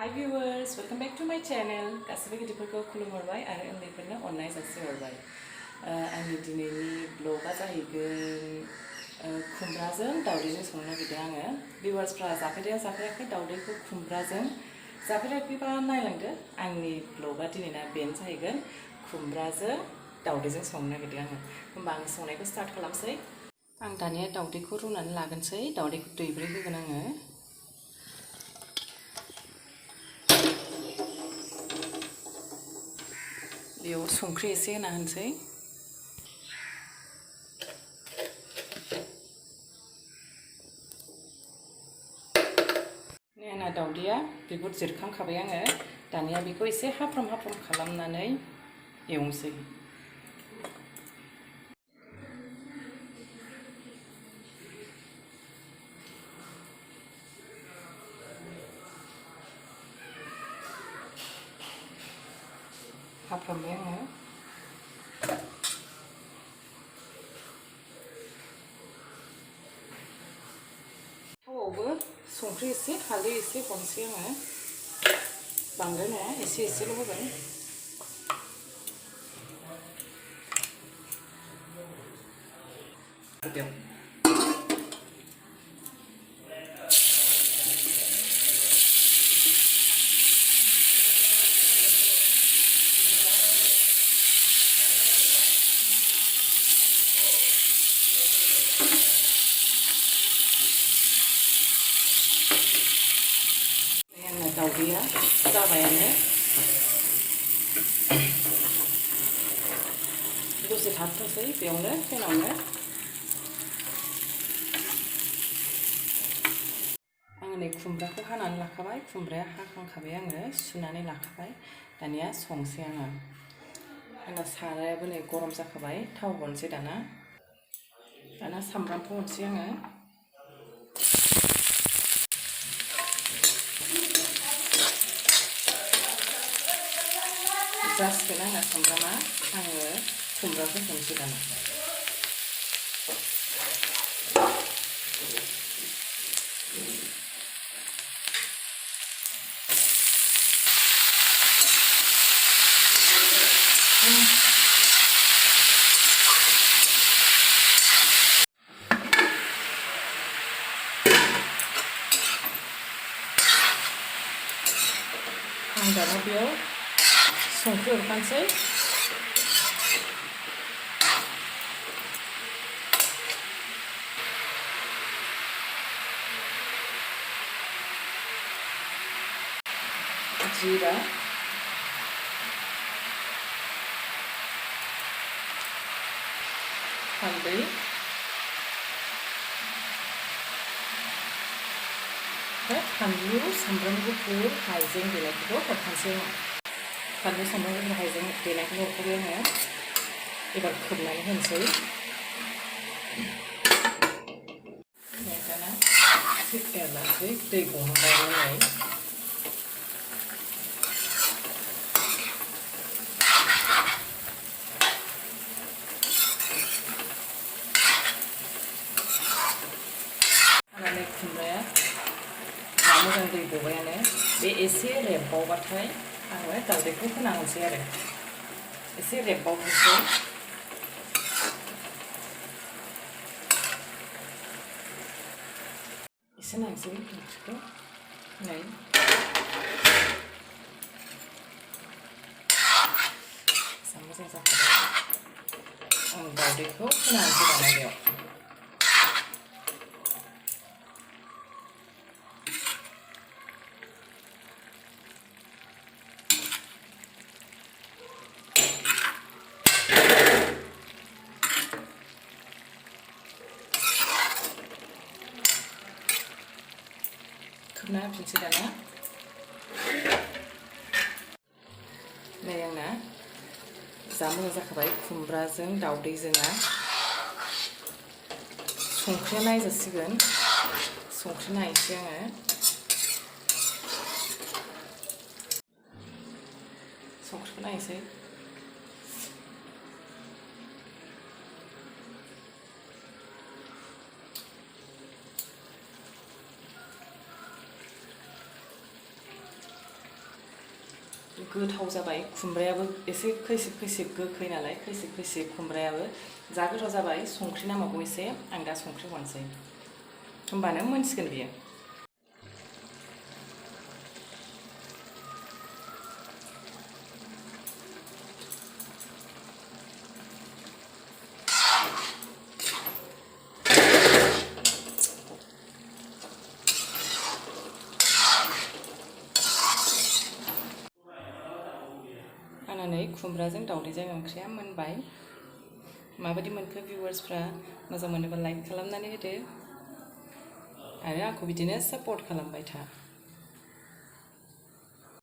Hi viewers, welcome back to my channel. गासिबो गिदिरफोरखौ खुलुमहरबाय आरो उन्दैफोरनो अननाय जासिहरबाय। आंनि दिनैनि ब्लगआ जाहैगोन खुमब्राजों दावदैजों संनो नागिरदों आङो। भिउवार्सफ्रा जाफेराखै दावदैखौ खुमब्राजों जाफेराखैबा नायलांदो। आंनि ब्लगआ दिनैना बेनो जाहैगोन खुमब्राजों दावदैजों संनो नागिरदों आङो। होमबा आं संनायखौ स्टार्ट खालामसै। आं दानिया दावदैखौ रुनानै लागोनसै। दावदैखौ दैब्रै होगोन आङो। बेयाव संख्रि एसे होना होनसै। आंना दावदैया बिगुर जिरखांखाबाय आङो। दानिया बेखौ एसे हाफ्राम खालामनानै एवनोसै। हाफ्रामबाय आङो। थावआवबो संख्रि एसे हालदै एसे हरनोसै आङो। बांद्राय नङा, एसेल' होगोन। दावदैया जाबायानो। दसे थाथ'सै बेयावनो फेनावनो। आङो नै खुमब्राखौ हानानै लाखाबाय। खुमब्राया हाखांखाबाय आङो, सुनानै लाखाबाय। दानिया संसै आङो। आंना सारायाबो नै गरम जाखाबाय। थाव हरनोसै दाना सामब्रामखौ हरनोसै आङो। जासिगोन आंना सामब्रामा। आङो खुमब्राखौ हरनोसै दाना। आं दाना बेयाव संख्रि हरफानोसै। जीरा, हालदै, फानलु, सामब्राम गुफुर, हाइजें देनायखौबो हरफानोसै आं। फानलु, सामब्राम गुफुर, हाइजें देनायखौ हरखाबाय आङो। एबार खोबनानै होनोसै। दाना एरनोसै दै गहोनानै। आंना खुमब्राया मोजां दै गबायानो। बे एसे रेबबावबाथाय आङो दावदैखौ होना होनोसै आरो। एसे रेबबावनोसै। एसे नायनोसै ओंख्रिखौ। नै मोजां जाखाबाय। आं दावदैखौ होना होनोसै दाना बेयाव। खोबना होफिनसै दाना। नै आंना जा मोजां जाखाबाय खुमब्राजों दावदैजोंआ। संख्रिया नायजासिगोन। संख्रि नायनोसै आङो। संख्रिखौ नायनोसै। गोथाव जाबाय खुमब्रायाबो एसे खैसिब खैसिब गोखै नालाय खैसिब खैसिब खुमब्रायाबो जा गोथाव जाबाय संख्रि नामागौ एसे आं दा संख्रि हरनोसै होमबानो मोनसिगोन बियो आंना खुमब्राजों दावदैजों ओंख्रिया मोनबाय माबायदि मोनखो भिउवार्सफ्रा मोजां मोनोबा लाइक खालामनानै होदो आरो आंखौ बिदिनो सापर्ट खालामबाय था